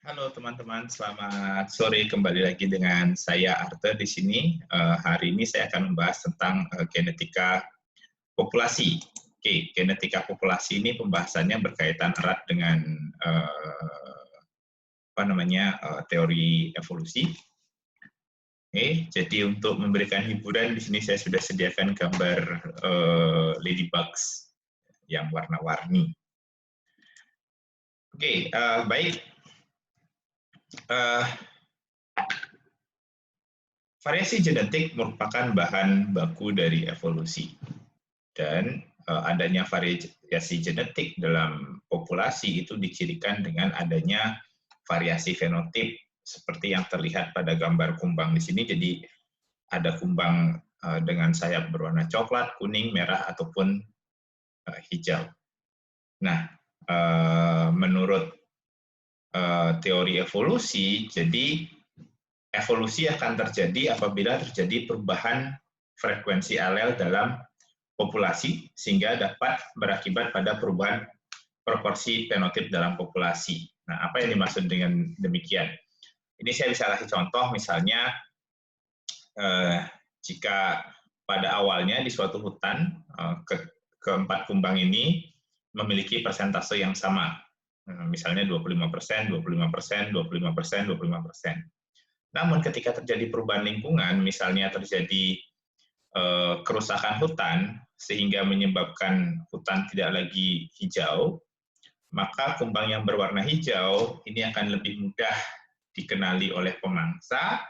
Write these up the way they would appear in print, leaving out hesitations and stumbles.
Halo teman-teman, selamat sore. Kembali lagi dengan saya Arthur di sini. Hari ini saya akan membahas tentang genetika populasi. Oke, genetika populasi ini pembahasannya berkaitan erat dengan teori evolusi. Oke, jadi untuk memberikan hiburan di sini saya sudah sediakan gambar ladybugs yang warna-warni. Oke, baik. Variasi genetik merupakan bahan baku dari evolusi, dan adanya variasi genetik dalam populasi itu dicirikan dengan adanya variasi fenotip seperti yang terlihat pada gambar kumbang di sini. Jadi ada kumbang dengan sayap berwarna coklat, kuning, merah, ataupun hijau. Nah, menurut teori evolusi, jadi evolusi akan terjadi apabila terjadi perubahan frekuensi alel dalam populasi sehingga dapat berakibat pada perubahan proporsi fenotip dalam populasi. Nah, apa yang dimaksud dengan demikian? Ini saya bisa kasih contoh, misalnya jika pada awalnya di suatu hutan keempat kumbang ini memiliki persentase yang sama, misalnya 25%, 25%, 25%, 25%. Namun ketika terjadi perubahan lingkungan, misalnya terjadi kerusakan hutan sehingga menyebabkan hutan tidak lagi hijau, maka kumbang yang berwarna hijau ini akan lebih mudah dikenali oleh pemangsa,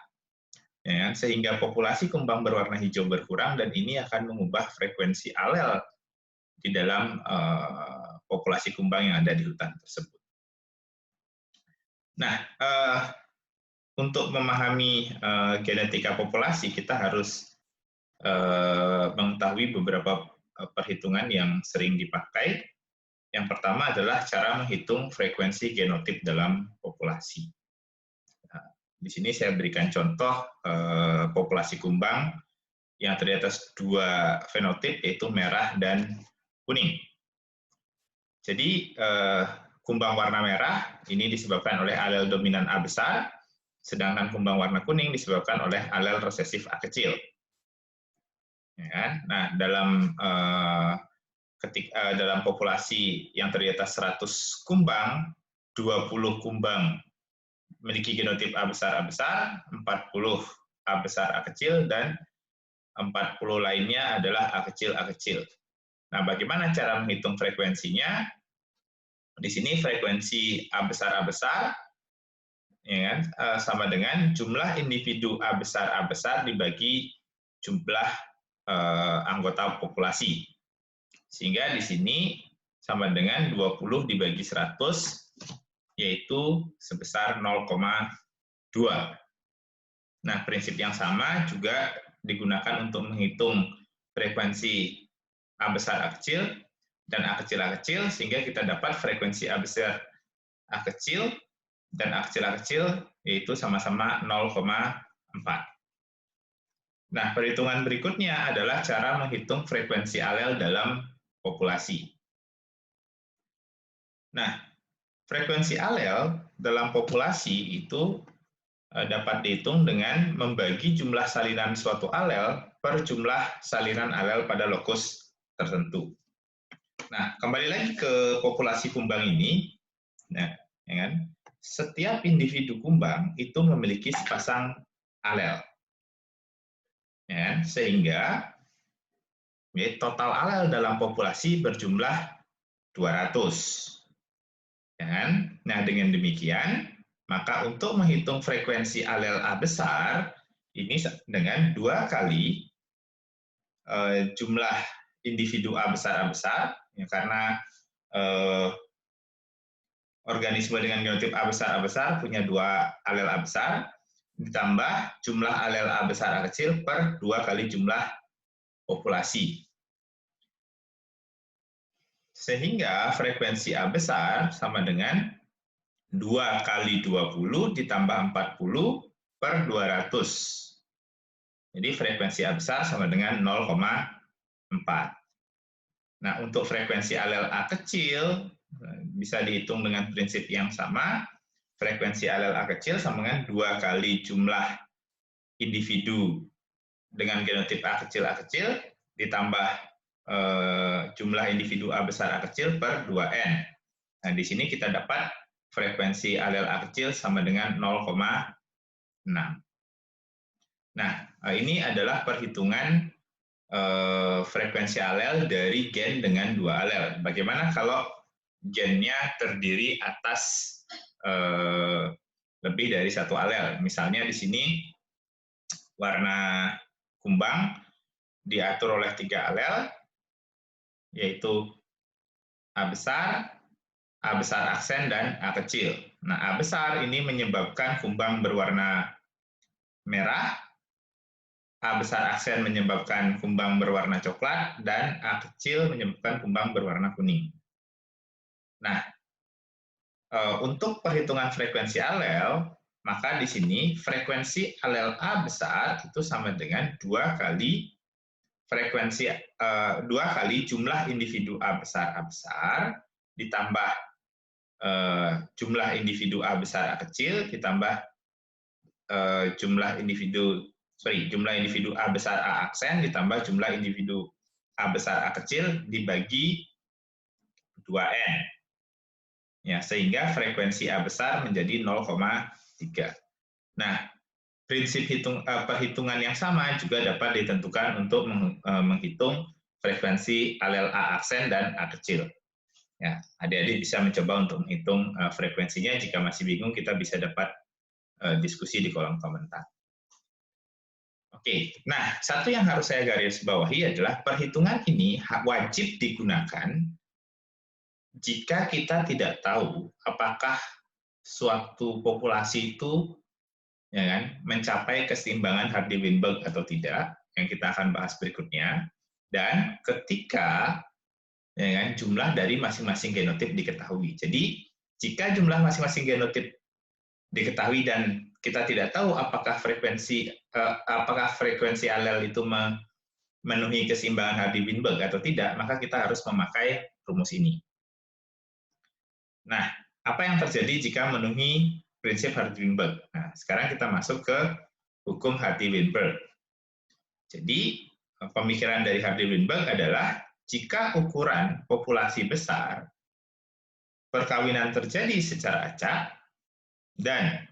ya, sehingga populasi kumbang berwarna hijau berkurang, dan ini akan mengubah frekuensi alel di dalam populasi kumbang yang ada di hutan tersebut. Nah, untuk memahami genetika populasi, kita harus mengetahui beberapa perhitungan yang sering dipakai. Yang pertama adalah cara menghitung frekuensi genotip dalam populasi. Nah, di sini saya berikan contoh populasi kumbang yang terdiri atas dua fenotip, yaitu merah dan kuning. Jadi, kumbang warna merah ini disebabkan oleh alel dominan A besar, sedangkan kumbang warna kuning disebabkan oleh alel resesif A kecil. Ya, nah, dalam populasi yang terdiri atas 100 kumbang, 20 kumbang memiliki genotip A besar, 40 A besar, A kecil, dan 40 lainnya adalah A kecil. Nah, bagaimana cara menghitung frekuensinya? Di sini frekuensi A besar, ya kan, sama dengan jumlah individu A besar dibagi jumlah anggota populasi. Sehingga di sini sama dengan 20 dibagi 100, yaitu sebesar 0,2. Nah, prinsip yang sama juga digunakan untuk menghitung frekuensi A besar, A kecil, dan A kecil, sehingga kita dapat frekuensi A besar, A kecil, dan A kecil, yaitu sama-sama 0,4. Nah, perhitungan berikutnya adalah cara menghitung frekuensi alel dalam populasi. Nah, frekuensi alel dalam populasi itu dapat dihitung dengan membagi jumlah salinan suatu alel per jumlah salinan alel pada lokus tertentu. Nah, kembali lagi ke populasi kumbang ini, nah, ya kan, setiap individu kumbang itu memiliki sepasang alel, ya, sehingga total alel dalam populasi berjumlah 200. Ya kan? Nah, dengan demikian, maka untuk menghitung frekuensi alel A besar, ini dengan 2 kali jumlah individu A besar, ya, karena organisme dengan genotip A besar punya 2 alel A besar, ditambah jumlah alel A besar, A kecil per 2 kali jumlah populasi. Sehingga frekuensi A besar sama dengan 2 kali 20 ditambah 40 per 200. Jadi frekuensi A besar sama dengan 0,4. Nah, untuk frekuensi alel A kecil bisa dihitung dengan prinsip yang sama, frekuensi alel A kecil sama dengan 2 kali jumlah individu dengan genotip A kecil ditambah jumlah individu A besar A kecil per 2N. Nah, di sini kita dapat frekuensi alel A kecil sama dengan 0,6. Nah, ini adalah perhitungan frekuensi alel dari gen dengan 2 alel. Bagaimana kalau gennya terdiri atas lebih dari 1 alel? Misalnya di sini warna kumbang diatur oleh 3 alel, yaitu A besar aksen, dan A kecil. Nah, A besar ini menyebabkan kumbang berwarna merah, A besar aksen menyebabkan kumbang berwarna coklat, dan A kecil menyebabkan kumbang berwarna kuning. Nah, untuk perhitungan frekuensi alel, maka di sini frekuensi alel A besar itu sama dengan 2 kali frekuensi 2 kali jumlah individu A besar ditambah jumlah individu A besar A kecil ditambah jumlah individu A besar A aksen ditambah jumlah individu A besar A kecil dibagi 2N. Ya, sehingga frekuensi A besar menjadi 0,3. Nah, prinsip perhitungan yang sama juga dapat ditentukan untuk menghitung frekuensi alel A aksen dan A kecil. Ya, adik-adik bisa mencoba untuk menghitung frekuensinya. Jika masih bingung, kita bisa dapat diskusi di kolom komentar. Oke, nah satu yang harus saya garis bawahi adalah perhitungan ini wajib digunakan jika kita tidak tahu apakah suatu populasi itu ya kan, mencapai keseimbangan Hardy-Weinberg atau tidak, yang kita akan bahas berikutnya, dan ketika ya kan, jumlah dari masing-masing genotip diketahui. Jadi, jika jumlah masing-masing genotip diketahui dan kita tidak tahu apakah frekuensi alel itu memenuhi keseimbangan Hardy-Weinberg atau tidak, maka kita harus memakai rumus ini. Nah, apa yang terjadi jika memenuhi prinsip Hardy-Weinberg? Nah, sekarang kita masuk ke hukum Hardy-Weinberg. Jadi, pemikiran dari Hardy-Weinberg adalah jika ukuran populasi besar, perkawinan terjadi secara acak, dan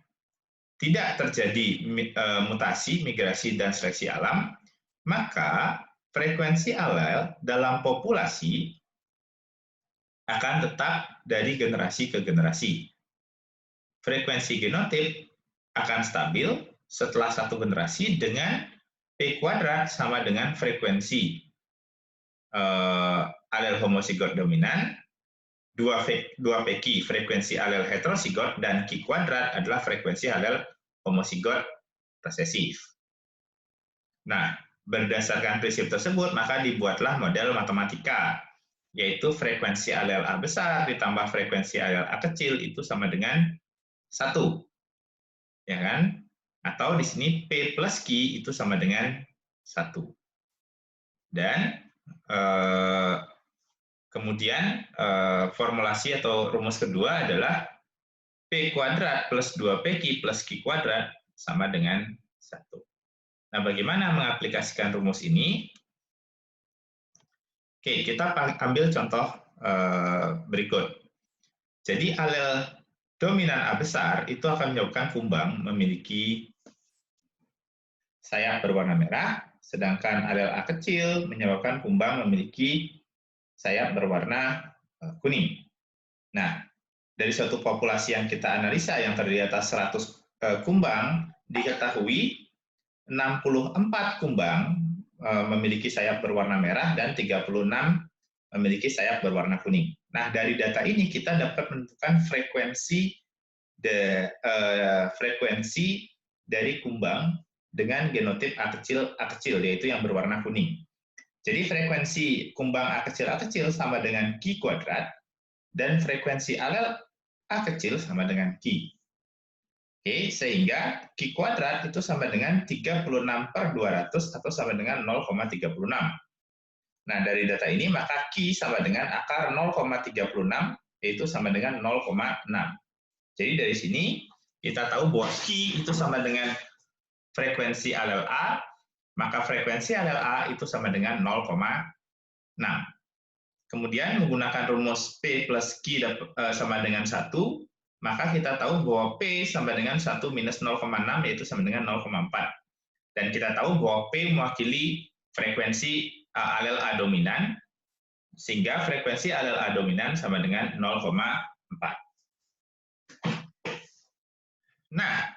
tidak terjadi mutasi, migrasi, dan seleksi alam, maka frekuensi alel dalam populasi akan tetap dari generasi ke generasi. Frekuensi genotip akan stabil setelah satu generasi dengan P kuadrat sama dengan frekuensi alel homozigot dominan, 2pq frekuensi alel heterozigot, dan Q kuadrat adalah frekuensi alel homozigot resesif. Nah, berdasarkan prinsip tersebut, maka dibuatlah model matematika, yaitu frekuensi alel A besar ditambah frekuensi alel A kecil itu sama dengan 1. Ya kan? Atau di sini P plus Q itu sama dengan 1. Dan kemudian formulasi atau rumus kedua adalah P kuadrat plus 2pq plus Q kuadrat sama dengan 1. Nah, bagaimana mengaplikasikan rumus ini? Oke, kita ambil contoh berikut. Jadi alel dominan A besar itu akan menyebabkan kumbang memiliki sayap berwarna merah, sedangkan alel A kecil menyebabkan kumbang memiliki sayap berwarna kuning. Nah, dari suatu populasi yang kita analisa yang terdiri atas 100 kumbang, diketahui 64 kumbang memiliki sayap berwarna merah dan 36 memiliki sayap berwarna kuning. Nah, dari data ini kita dapat menentukan frekuensi dari kumbang dengan genotip A kecil, yaitu yang berwarna kuning. Jadi frekuensi kumbang A kecil sama dengan Q kuadrat, dan frekuensi alel A kecil sama dengan Q. Oke, sehingga Q kuadrat itu sama dengan 36/200 atau sama dengan 0,36. Nah, dari data ini maka Q sama dengan akar 0,36, yaitu sama dengan 0,6. Jadi dari sini kita tahu bahwa Q itu sama dengan frekuensi alel A, maka frekuensi alel A itu sama dengan 0,6. Kemudian menggunakan rumus P plus Q sama dengan 1, maka kita tahu bahwa P sama dengan 1 minus 0,6 yaitu sama dengan 0,4. Dan kita tahu bahwa P mewakili frekuensi alel A dominan, sehingga frekuensi alel A dominan sama dengan 0,4. Nah,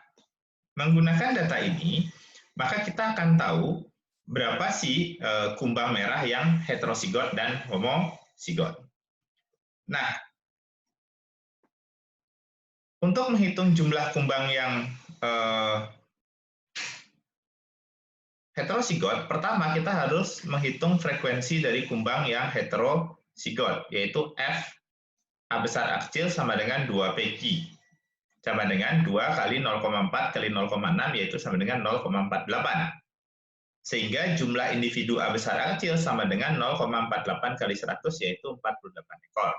menggunakan data ini, maka kita akan tahu berapa sih kumbang merah yang heterozigot dan homozigot. Nah, untuk menghitung jumlah kumbang yang heterozigot, pertama kita harus menghitung frekuensi dari kumbang yang heterozigot, yaitu F A besar A kecil sama dengan 2PQ. Sama dengan 2 kali 0,4 kali 0,6, yaitu sama dengan 0,48. Sehingga jumlah individu A besar A kecil sama dengan 0,48 kali 100, yaitu 48 ekor.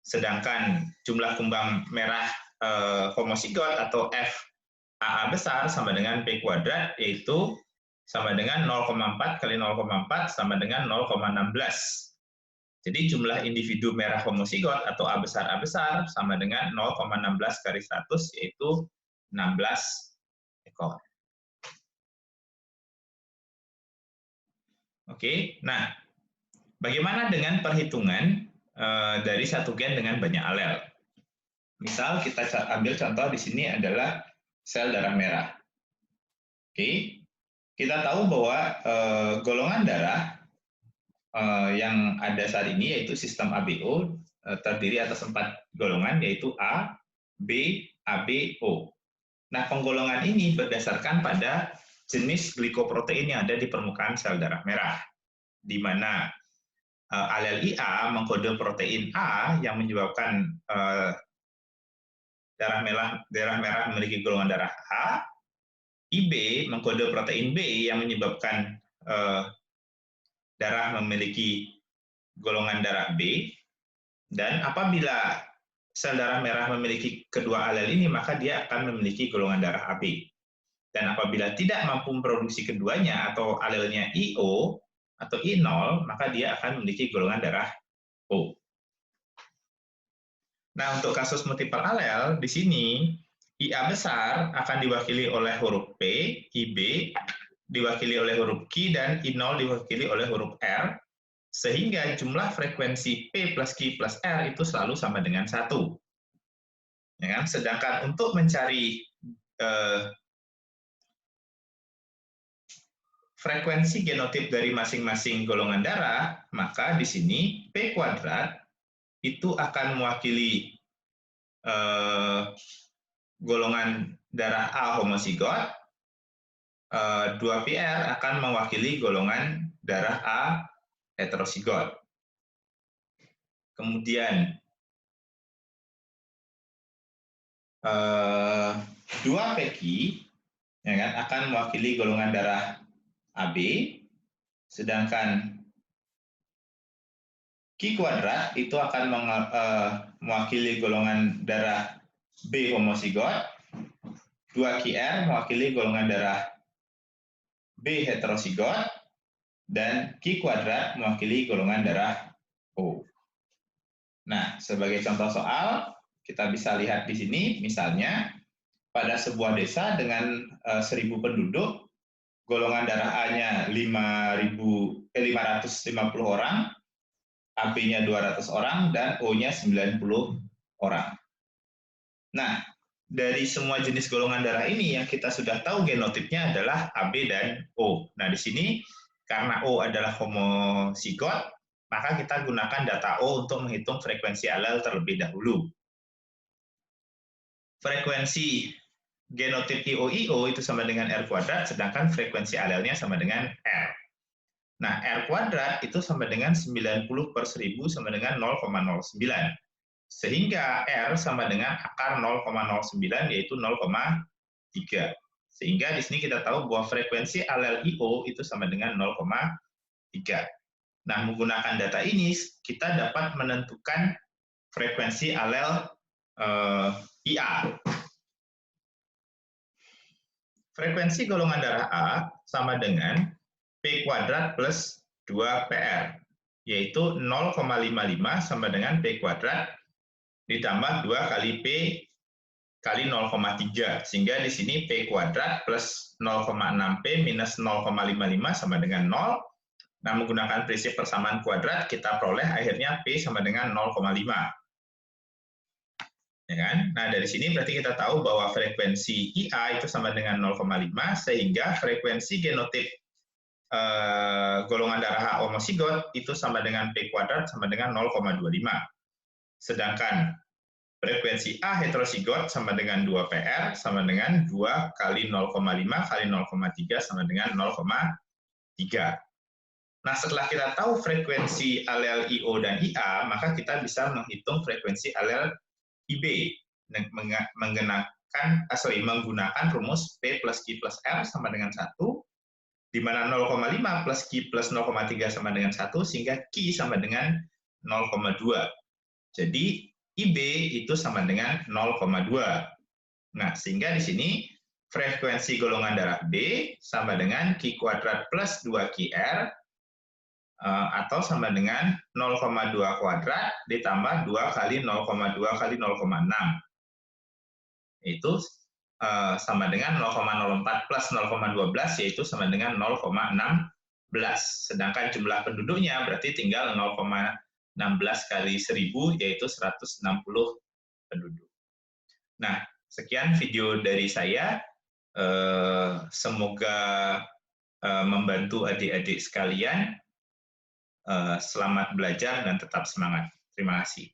Sedangkan jumlah kumbang merah homozigot atau F AA besar sama dengan P kuadrat, yaitu sama dengan 0,4 kali 0,4 sama dengan 0,16. Jadi jumlah individu merah homozigot atau A besar sama dengan 0,16 kali 100, yaitu 16 ekor. Oke, nah bagaimana dengan perhitungan dari satu gen dengan banyak alel? Misal kita ambil contoh di sini adalah sel darah merah. Oke, kita tahu bahwa golongan darah yang ada saat ini yaitu sistem ABO terdiri atas 4 golongan, yaitu A, B, AB, O. Nah, penggolongan ini berdasarkan pada jenis glikoprotein yang ada di permukaan sel darah merah, di mana alel IA mengkode protein A yang menyebabkan darah merah memiliki golongan darah A, IB mengkode protein B yang menyebabkan darah memiliki golongan darah B, dan apabila sel darah merah memiliki kedua alel ini, maka dia akan memiliki golongan darah AB. Dan apabila tidak mampu memproduksi keduanya atau alelnya IO atau I0, maka dia akan memiliki golongan darah O. Nah, untuk kasus multiple alel, di sini IA besar akan diwakili oleh huruf P, IB diwakili oleh huruf Q, dan I0 diwakili oleh huruf R, sehingga jumlah frekuensi P plus Q plus R itu selalu sama dengan 1. Ya kan? Sedangkan untuk mencari frekuensi genotip dari masing-masing golongan darah, maka di sini P kuadrat itu akan mewakili golongan darah A homozigot, 2PR akan mewakili golongan darah A heterozigot. Kemudian 2PQ ya kan, akan mewakili golongan darah AB, sedangkan Q kuadrat itu akan mewakili golongan darah B homozigot, 2QR mewakili golongan darah B heterozigot, dan Q kuadrat mewakili golongan darah O. Nah, sebagai contoh soal, kita bisa lihat di sini, misalnya pada sebuah desa dengan 1.000 penduduk, golongan darah A-nya 550 orang, AB-nya 200 orang, dan O-nya 90 orang. Nah, dari semua jenis golongan darah ini yang kita sudah tahu genotipnya adalah AB dan O. Nah, di sini karena O adalah homozigot, maka kita gunakan data O untuk menghitung frekuensi alel terlebih dahulu. Frekuensi genotip IO itu sama dengan R kuadrat, sedangkan frekuensi alelnya sama dengan R. Nah, R kuadrat itu sama dengan 90 per 1000 sama dengan 0,09. Sehingga R sama dengan akar 0,09, yaitu 0,3. Sehingga di sini kita tahu bahwa frekuensi alel IO itu sama dengan 0,3. Nah, menggunakan data ini, kita dapat menentukan frekuensi alel IA. Frekuensi golongan darah A sama dengan P kuadrat plus 2PR, yaitu 0,55 sama dengan P kuadrat ditambah 2 kali P kali 0,3, sehingga di sini P kuadrat plus 0,6P minus 0,55 sama dengan 0. Nah, menggunakan prinsip persamaan kuadrat, kita peroleh akhirnya P sama dengan 0,5. Ya kan? Nah, dari sini berarti kita tahu bahwa frekuensi IA itu sama dengan 0,5, sehingga frekuensi genotip golongan darah A homozigot itu sama dengan P kuadrat sama dengan 0,25. Sedangkan frekuensi A heterozigot sama dengan 2PR sama dengan 2 kali 0,5 kali 0,3 sama dengan 0,3. Nah, setelah kita tahu frekuensi alel IO dan IA, maka kita bisa menghitung frekuensi alel IB menggunakan rumus P plus Q plus R sama dengan 1, di mana 0,5 plus Q plus 0,3 sama dengan 1, sehingga Q sama dengan 0,2. Jadi, IB itu sama dengan 0,2. Nah, sehingga di sini frekuensi golongan darah B sama dengan Q kuadrat plus 2QR atau sama dengan 0,2 kuadrat ditambah 2 kali 0,2 kali 0,6. Itu sama dengan 0,04 plus 0,12, yaitu sama dengan 0,16. Sedangkan jumlah penduduknya berarti tinggal 0,16 kali 1000, yaitu 160 penduduk. Nah, sekian video dari saya. Semoga membantu adik-adik sekalian. Selamat belajar dan tetap semangat. Terima kasih.